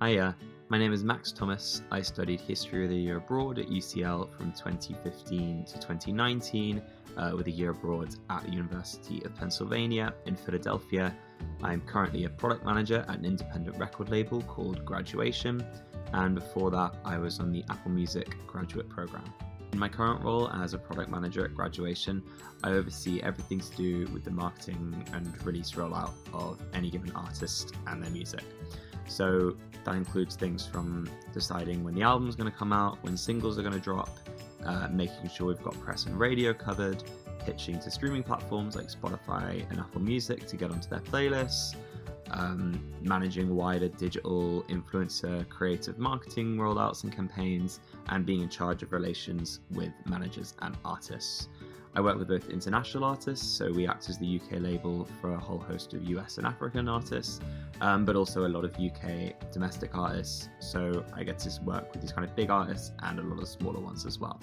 Hiya, my name is Max Thomas. I studied History of the Year Abroad at UCL from 2015 to 2019 with a year abroad at the University of Pennsylvania in Philadelphia. I'm currently a product manager at an independent record label called Graduation, and before that I was on the Apple Music graduate program. In my current role as a product manager at Graduation, I oversee everything to do with the marketing and release rollout of any given artist and their music. So that includes things from deciding when the album's going to come out, when singles are going to drop, making sure we've got press and radio covered, pitching to streaming platforms like Spotify and Apple Music to get onto their playlists, managing wider digital influencer creative marketing rollouts and campaigns, and being in charge of relations with managers and artists. I work with both international artists, so we act as the UK label for a whole host of US and African artists, but also a lot of UK domestic artists, so I get to work with these kind of big artists and a lot of smaller ones as well.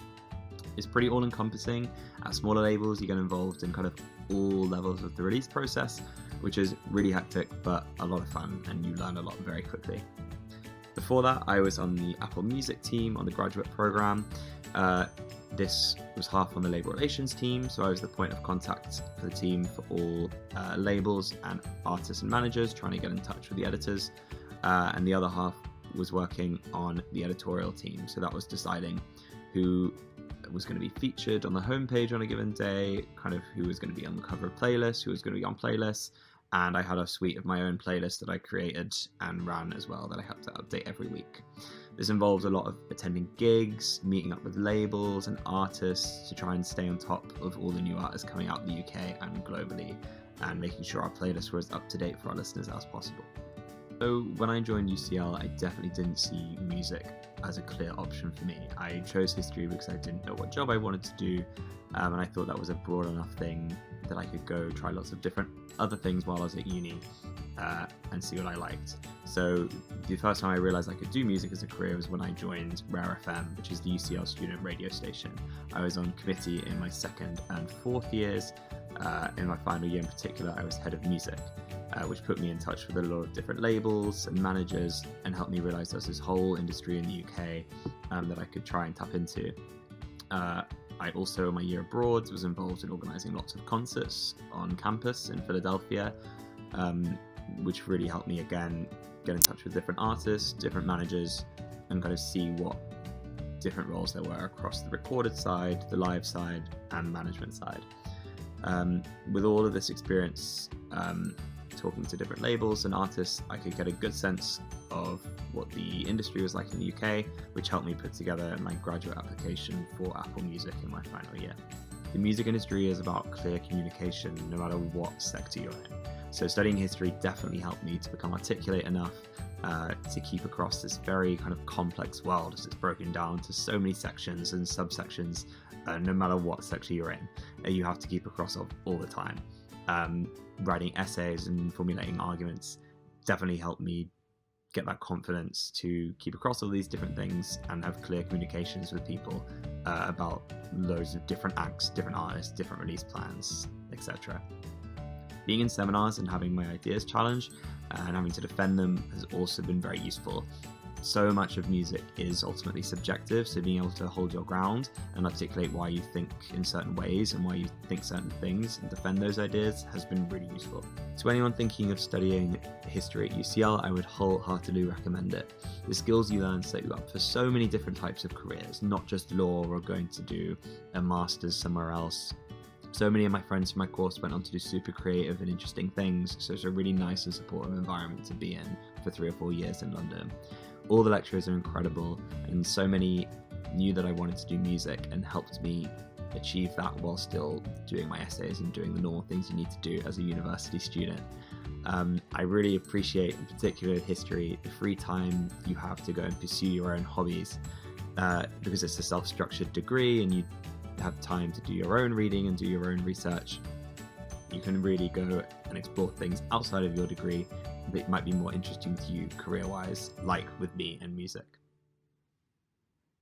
It's pretty all-encompassing. At smaller labels, you get involved in kind of all levels of the release process, which is really hectic, but a lot of fun, and you learn a lot very quickly. Before that, I was on the Apple Music team on the graduate program. This was half on the label relations team, so I was the point of contact for the team for all labels and artists and managers trying to get in touch with the editors, and the other half was working on the editorial team, so that was deciding who was going to be featured on the homepage on a given day, kind of who was going to be on the cover of playlists, who was going to be on playlists, and I had a suite of my own playlists that I created and ran as well that I had to update every week. This involves a lot of attending gigs, meeting up with labels and artists to try and stay on top of all the new artists coming out in the UK and globally, and making sure our playlists were as up to date for our listeners as possible. So when I joined UCL, I definitely didn't see music as a clear option for me. I chose history because I didn't know what job I wanted to do, and I thought that was a broad enough thing that I could go try lots of different other things while I was at uni and see what I liked. So the first time I realised I could do music as a career was when I joined Rare FM, which is the UCL student radio station. I was on committee in my second and fourth years. In my final year in particular, I was head of music, which put me in touch with a lot of different labels and managers and helped me realise there's this whole industry in the UK that I could try and tap into. I also, in my year abroad, was involved in organising lots of concerts on campus in Philadelphia, which really helped me again get in touch with different artists, different managers, and kind of see what different roles there were across the recorded side, the live side, and management side. With all of this experience, talking to different labels and artists, I could get a good sense of what the industry was like in the UK, which helped me put together my graduate application for Apple Music in my final year. The music industry is about clear communication no matter what sector you're in. So studying history definitely helped me to become articulate enough to keep across this very kind of complex world, as it's broken down to so many sections and subsections, no matter what sector you're in. You have to keep across all the time. Writing essays and formulating arguments definitely helped me get that confidence to keep across all these different things and have clear communications with people about loads of different acts, different artists, different release plans, etc. Being in seminars and having my ideas challenged and having to defend them has also been very useful. So much of music is ultimately subjective, so being able to hold your ground and articulate why you think in certain ways and why you think certain things and defend those ideas has been really useful. To anyone thinking of studying history at UCL, I would wholeheartedly recommend it. The skills you learn set you up for so many different types of careers, not just law or going to do a master's somewhere else. So many of my friends from my course went on to do super creative and interesting things, so it's a really nice and supportive environment to be in for 3 or 4 years in London. All the lecturers are incredible, and so many knew that I wanted to do music and helped me achieve that while still doing my essays and doing the normal things you need to do as a university student. I really appreciate, in particular with history, the free time you have to go and pursue your own hobbies, because it's a self-structured degree and you have time to do your own reading and do your own research. You can really go and explore things outside of your degree that might be more interesting to you career-wise, like with me and music.